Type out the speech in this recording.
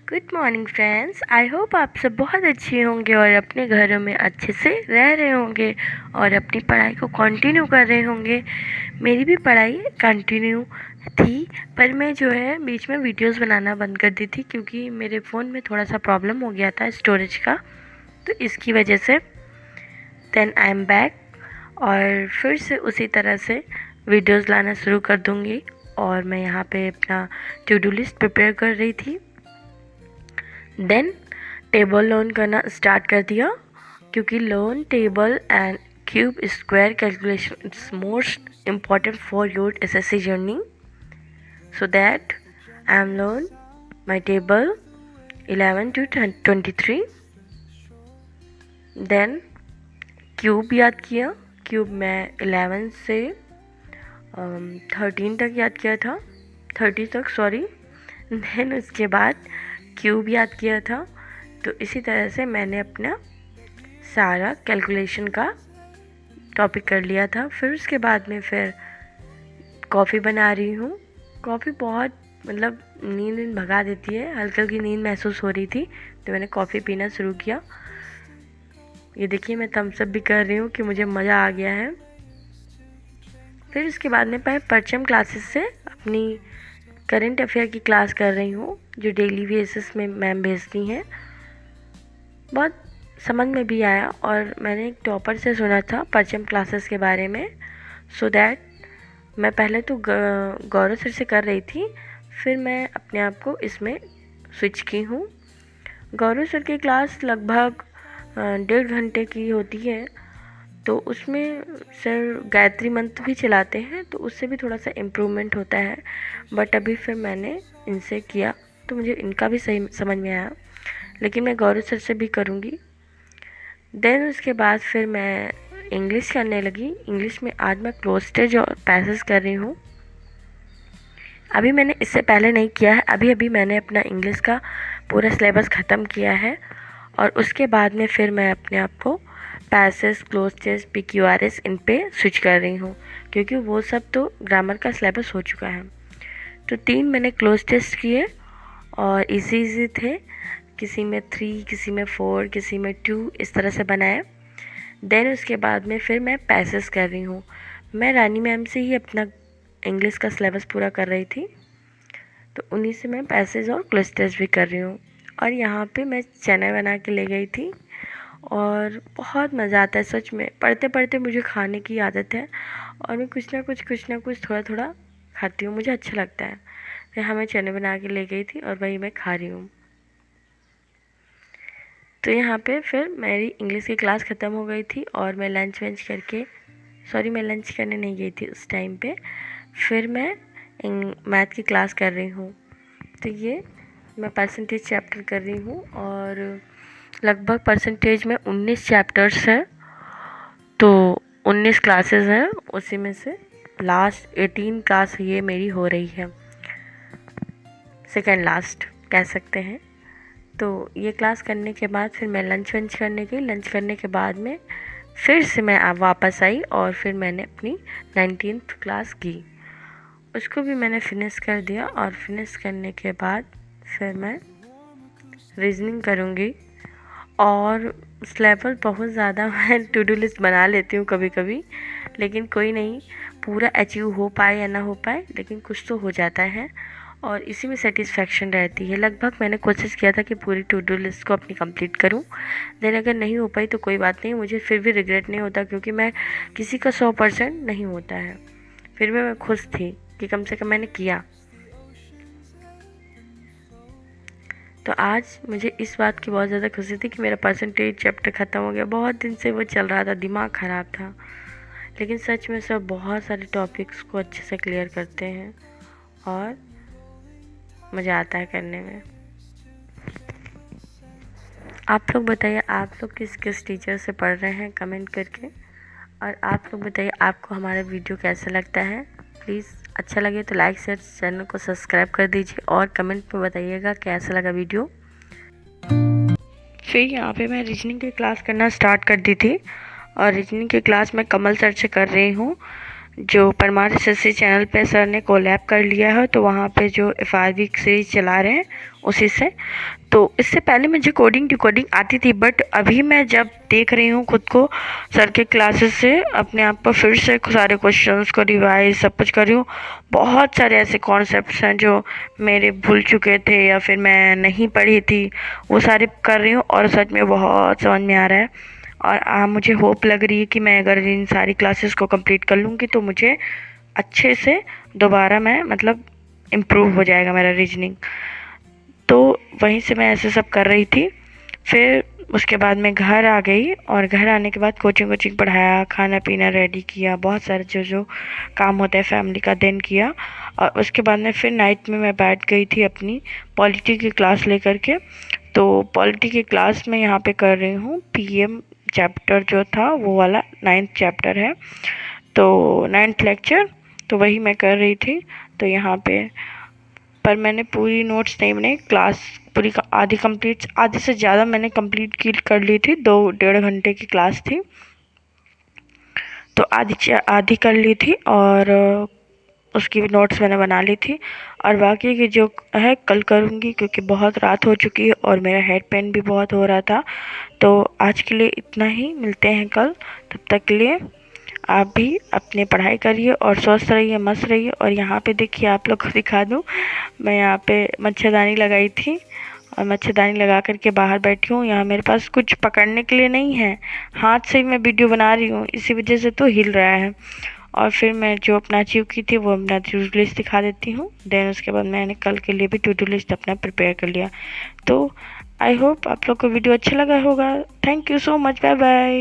Good morning friends. I hope आप सब बहुत अच्छे होंगे और अपने घरों में अच्छे से रह रहे होंगे और अपनी पढ़ाई को कंटिन्यू कर रहे होंगे। मेरी भी पढ़ाई कंटिन्यू थी, पर मैं जो है बीच में वीडियोस बनाना बंद कर दी थी क्योंकि मेरे फ़ोन में थोड़ा सा प्रॉब्लम हो गया था स्टोरेज का, तो इसकी वजह से देन आई एम बैक और फिर से उसी तरह से वीडियोस लाना शुरू कर दूँगी। और मैं यहाँ पे अपना टू डू लिस्ट प्रिपेयर कर रही थी। देन टेबल लर्न करना स्टार्ट कर दिया क्योंकि learn table and cube square calculation it's most important for your SSC journey. So that I am learn my table 11 to 23। Then cube याद किया। Cube मैं 11 से 13 तक याद किया था, 30 तक सॉरी। देन उसके बाद क्यूब याद किया था। तो इसी तरह से मैंने अपना सारा कैलकुलेशन का टॉपिक कर लिया था। फिर उसके बाद में फिर कॉफ़ी बना रही हूँ। कॉफ़ी बहुत नींद भगा देती है, हल्की हल्की नींद महसूस हो रही थी तो मैंने कॉफ़ी पीना शुरू किया। ये देखिए मैं थम्स अप भी कर रही हूँ कि मुझे मज़ा आ गया है। फिर उसके बाद में मैं परचम क्लासेस से अपनी करंट अफेयर की क्लास कर रही हूँ जो डेली बेसिस में मैम भेजती हैं। बहुत समझ में भी आया और मैंने एक टॉपर से सुना था परचम क्लासेस के बारे में। सो दैट मैं पहले तो गौरव सर से कर रही थी, फिर मैं अपने आप को इसमें स्विच की हूँ। गौरव सर की क्लास लगभग 1.5 घंटे की होती है, तो उसमें सर गायत्री मंत्र भी चलाते हैं, तो उससे भी थोड़ा सा इम्प्रूवमेंट होता है। बट अभी फिर मैंने इनसे किया तो मुझे इनका भी सही समझ में आया, लेकिन मैं गौरव सर से भी करूँगी। देन उसके बाद फिर मैं इंग्लिश करने लगी। इंग्लिश में आज मैं क्लोस्टेज और पैसेज कर रही हूँ। अभी मैंने इससे पहले नहीं किया है, अभी अभी मैंने अपना इंग्लिश का पूरा सिलेबस ख़त्म किया है और उसके बाद में फिर मैं अपने आप को पैसेज, क्लोस्टेज, PQRS इन पे स्विच कर रही हूँ क्योंकि वो सब तो ग्रामर का सिलेबस हो चुका है। तो 3 मैंने क्लोज टेस्ट किए और इजी थे, किसी में 3, किसी में 4, किसी में 2, इस तरह से बनाए। देन उसके बाद में फिर मैं पैसेज कर रही हूँ। मैं रानी मैम से ही अपना इंग्लिश का सिलेबस पूरा कर रही थी, तो उन्हीं से मैं पैसेज और क्लोज टेस्ट भी कर रही हूँ। और यहाँ पे मैं चना बना के ले गई थी और बहुत मज़ा आता है सच में। पढ़ते पढ़ते मुझे खाने की आदत है और मैं कुछ ना कुछ थोड़ा थोड़ा खाती हूँ, मुझे अच्छा लगता है। यहाँ मैं चने बना के ले गई थी और वही मैं खा रही हूँ। तो यहाँ पे फिर मेरी इंग्लिश की क्लास ख़त्म हो गई थी और मैं लंच वंच करके, सॉरी मैं लंच करने नहीं गई थी उस टाइम पे, फिर मैं मैथ की क्लास कर रही हूँ। तो ये मैं परसेंटेज चैप्टर कर रही हूँ और लगभग परसेंटेज में 19 चैप्टर्स हैं, तो 19 क्लासेस हैं, उसी में से लास्ट 18 क्लास ये मेरी हो रही है, सेकेंड लास्ट कह सकते हैं। तो ये क्लास करने के बाद फिर मैं लंच वंच करने गई। लंच करने के बाद में फिर से मैं वापस आई और फिर मैंने अपनी 19th क्लास की, उसको भी मैंने फिनिश कर दिया। और फिनिश करने के बाद फिर मैं रीजनिंग करूँगी। और उस लेवल बहुत ज़्यादा मैं टू डू लिस्ट बना लेती हूँ कभी कभी, लेकिन कोई नहीं, पूरा अचीव हो पाए या ना हो पाए लेकिन कुछ तो हो जाता है और इसी में सेटिस्फेक्शन रहती है। लगभग मैंने कोशिश किया था कि पूरी टू डू लिस्ट को अपनी कंप्लीट करूं। देन अगर नहीं हो पाई तो कोई बात नहीं, मुझे फिर भी रिग्रेट नहीं होता क्योंकि मैं किसी का 100% नहीं होता है। फिर भी मैं खुश थी कि कम से कम मैंने किया। तो आज मुझे इस बात की बहुत ज़्यादा खुशी थी कि मेरा परसेंटेज चैप्टर ख़त्म हो गया। बहुत दिन से वो चल रहा था, दिमाग ख़राब था, लेकिन सच में सब बहुत सारे टॉपिक्स को अच्छे से क्लियर करते हैं और मज़ा आता है करने में। आप लोग बताइए आप लोग किस किस टीचर से पढ़ रहे हैं कमेंट करके, और आप लोग बताइए आपको हमारा वीडियो कैसा लगता है। प्लीज़ अच्छा लगे तो लाइक शेयर, चैनल को सब्सक्राइब कर दीजिए और कमेंट में बताइएगा कैसा लगा वीडियो। फिर यहाँ पे मैं रीजनिंग की क्लास करना स्टार्ट कर दी थी और रीजनिंग की क्लास मैं कमल सर से कर रही हूँ। जो परमार एसएससी चैनल पे सर ने कोलैब कर लिया है, तो वहाँ पे जो एफआरवी सीरीज चला रहे हैं उसी से। तो इससे पहले मुझे कोडिंग डिकोडिंग आती थी, बट अभी मैं जब देख रही हूँ खुद को सर के क्लासेस से अपने आप पर फिर से सारे क्वेश्चंस को रिवाइज सब कुछ कर रही हूँ। बहुत सारे ऐसे कॉन्सेप्ट्स हैं जो मेरे भूल चुके थे या फिर मैं नहीं पढ़ी थी, वो सारे कर रही हूँ और सच में बहुत समझ में आ रहा है। और मुझे होप लग रही है कि मैं अगर इन सारी क्लासेस को कंप्लीट कर लूँगी तो मुझे अच्छे से दोबारा मैं मतलब इम्प्रूव हो जाएगा मेरा रीजनिंग। तो वहीं से मैं ऐसे सब कर रही थी। फिर उसके बाद मैं घर आ गई और घर आने के बाद कोचिंग पढ़ाया, खाना पीना रेडी किया, बहुत सारे जो जो काम होता है फैमिली का देन किया। और उसके बाद में फिर नाइट में मैं बैठ गई थी अपनी पॉलिटी की क्लास लेकर के। तो पॉलिटी की क्लास में यहाँ पे कर रही हूँ पीएम चैप्टर जो था वो वाला 9th चैप्टर है, तो 9th लेक्चर, तो वही मैं कर रही थी। तो यहाँ पे पर मैंने पूरी नोट्स नहीं बनाई, क्लास पूरी आधी कंप्लीट, आधे से ज़्यादा मैंने कंप्लीट की कर ली थी। 2 डेढ़ घंटे की क्लास थी, तो आधी आधी कर ली थी और उसकी भी नोट्स मैंने बना ली थी। और बाकी की जो है कल करूँगी, क्योंकि बहुत रात हो चुकी है और मेरा हेड पेन भी बहुत हो रहा था। तो आज के लिए इतना ही, मिलते हैं कल, तब तक के लिए आप भी अपनी पढ़ाई करिए और स्वस्थ रहिए, मस्त रहिए। और यहाँ पे देखिए, आप लोग को दिखा दूँ, मैं यहाँ पे मच्छरदानी लगाई थी और मच्छरदानी लगा करके बाहर बैठी हूँ। यहाँ मेरे पास कुछ पकड़ने के लिए नहीं है, हाथ से ही मैं वीडियो बना रही हूँ, इसी वजह से तो हिल रहा है। और फिर मैं जो अपना अचीव की थी वो अपना टू डू लिस्ट दिखा देती हूँ। देन उसके बाद मैंने कल के लिए भी टू डू लिस्ट अपना प्रिपेयर कर लिया। तो आई होप आप लोग को वीडियो अच्छा लगा होगा। Thank you so much, bye bye.